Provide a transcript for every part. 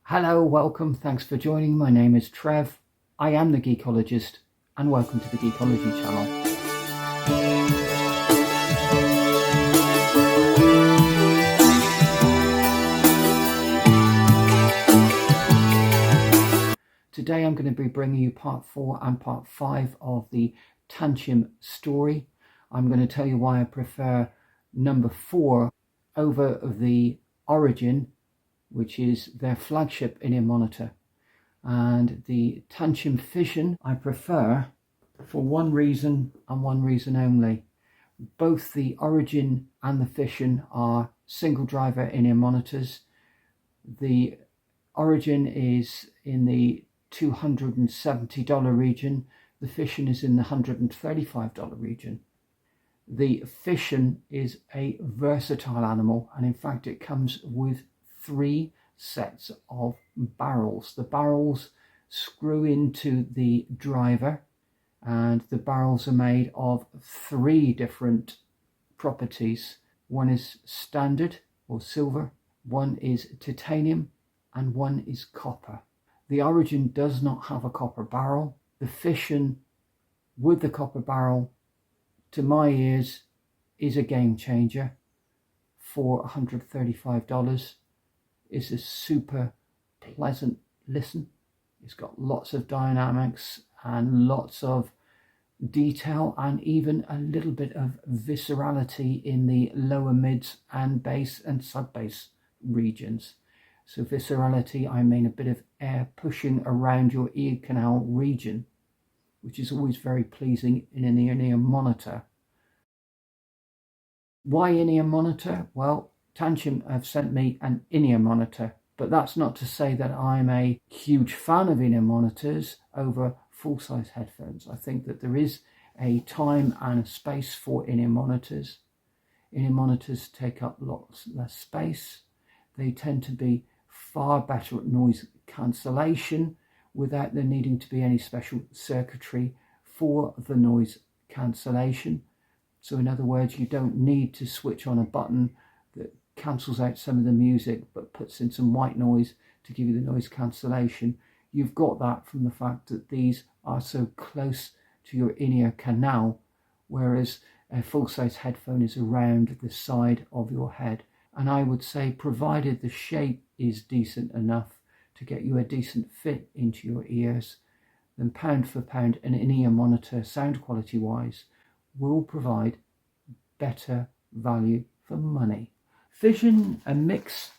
Hello, welcome, thanks for joining. My name is Trev. I am the Geekologist and welcome to the Geekology channel. Today I'm going to be bringing you part 4 and part 5 of the Tanchjim story. I'm going to tell you why I prefer number 4 over the Origin, which is their flagship in-ear monitor. And the Tanchjim Fission I prefer for one reason and one reason only. Both the Origin and the Fission are single driver in-ear monitors. The Origin is in the $270 region. The Fission is in the $135 region. The Fission is a versatile animal, and in fact it comes with 3 sets of barrels. The barrels screw into the driver, and the barrels are made of 3 different properties. One is standard or silver, one is titanium, and one is copper. The Origin does not have a copper barrel. The Fission with the copper barrel, to my ears, is a game changer for $135. It's a super pleasant listen. It's got lots of dynamics and lots of detail and even a little bit of viscerality in the lower mids and bass and sub-bass regions. So viscerality, I mean a bit of air pushing around your ear canal region, which is always very pleasing in an in-ear monitor. Why in-ear monitor? Well, Tanchjim have sent me an in-ear monitor, but that's not to say that I'm a huge fan of in-ear monitors over full-size headphones. I think that there is a time and a space for in-ear monitors. In-ear monitors take up lots less space. They tend to be far better at noise cancellation without there needing to be any special circuitry for the noise cancellation. So in other words, you don't need to switch on a button that cancels out some of the music but puts in some white noise to give you the noise cancellation. You've got that from the fact that these are so close to your in-ear canal, whereas a full-size headphone is around the side of your head. And I would say, provided the shape is decent enough to get you a decent fit into your ears, then pound for pound an in-ear monitor, sound quality wise, will provide better value for money. Fission, a mix,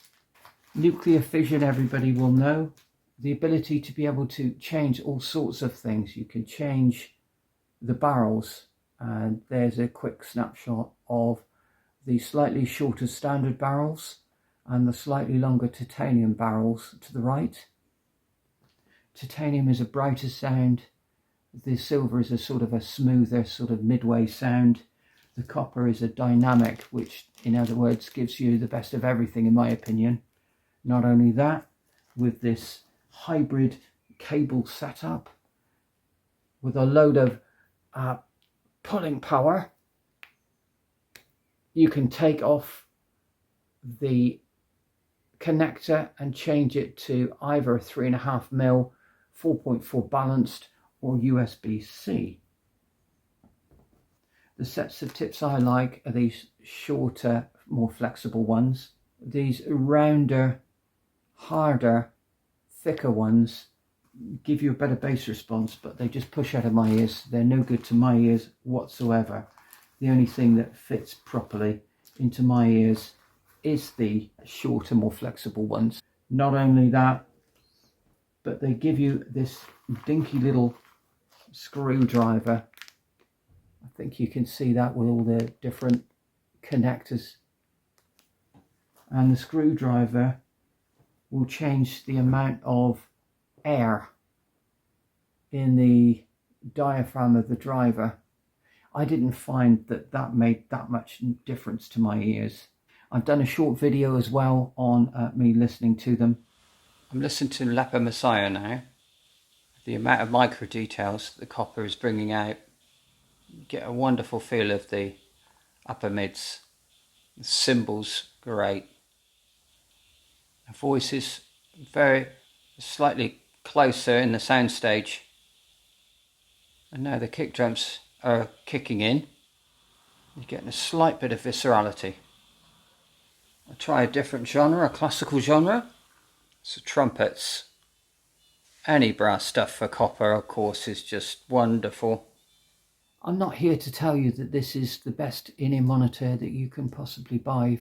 nuclear fission, everybody will know. The ability to be able to change all sorts of things. You can change the barrels, and there's a quick snapshot of the slightly shorter standard barrels and the slightly longer titanium barrels to the right. Titanium is a brighter sound. The silver is a sort of a smoother, sort of midway sound. The copper is a dynamic, which in other words gives you the best of everything in my opinion. Not only that, with this hybrid cable setup with a load of pulling power, you can take off the connector and change it to either a 3.5mm 4.4 balanced or USB-C. The sets of tips I like are these shorter, more flexible ones. These rounder, harder, thicker ones give you a better bass response, but they just push out of my ears. They're no good to my ears whatsoever. The only thing that fits properly into my ears is the shorter, more flexible ones. Not only that, but they give you this dinky little screwdriver. I think you can see that with all the different connectors. And the screwdriver will change the amount of air in the diaphragm of the driver. I didn't find that made that much difference to my ears. I've done a short video as well on me listening to them. I'm listening to Leper Messiah now. The amount of micro details the copper is bringing out, you get a wonderful feel of the upper mids. The cymbals, great. The voices very slightly closer in the soundstage. And now the kick drums are kicking in. You're getting a slight bit of viscerality. I'll try a different genre, a classical genre. So trumpets. Any brass stuff for copper, of course, is just wonderful. I'm not here to tell you that this is the best in-ear monitor that you can possibly buy.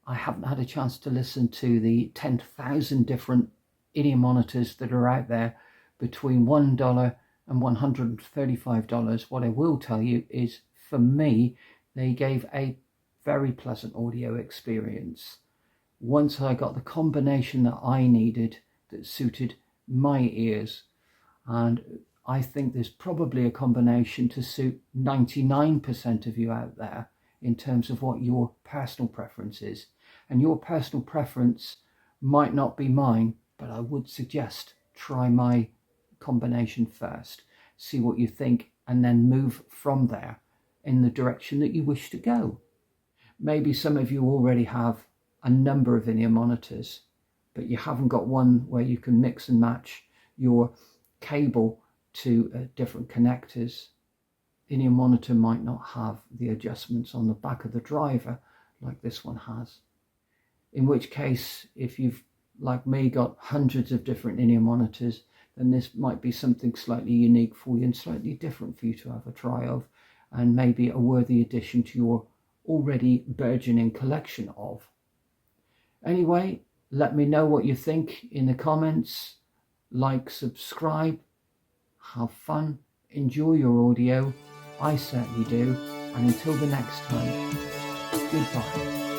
I haven't had a chance to listen to the 10,000 different in-ear monitors that are out there between $1 and $135. What I will tell you is, for me, they gave a very pleasant audio experience. Once I got the combination that I needed that suited my ears, and I think there's probably a combination to suit 99% of you out there in terms of what your personal preference is. And your personal preference might not be mine, but I would suggest try my combination first, see what you think, and then move from there in the direction that you wish to go. Maybe some of you already have a number of in-ear monitors, but you haven't got one where you can mix and match your cable to different connectors. In-ear monitor might not have the adjustments on the back of the driver like this one has. In which case, if you've, like me, got hundreds of different in-ear monitors, then this might be something slightly unique for you and slightly different for you to have a try of, and maybe a worthy addition to your already burgeoning collection of. Anyway, let me know what you think in the comments. Like, subscribe, have fun, enjoy your audio. I certainly do. And until the next time, goodbye.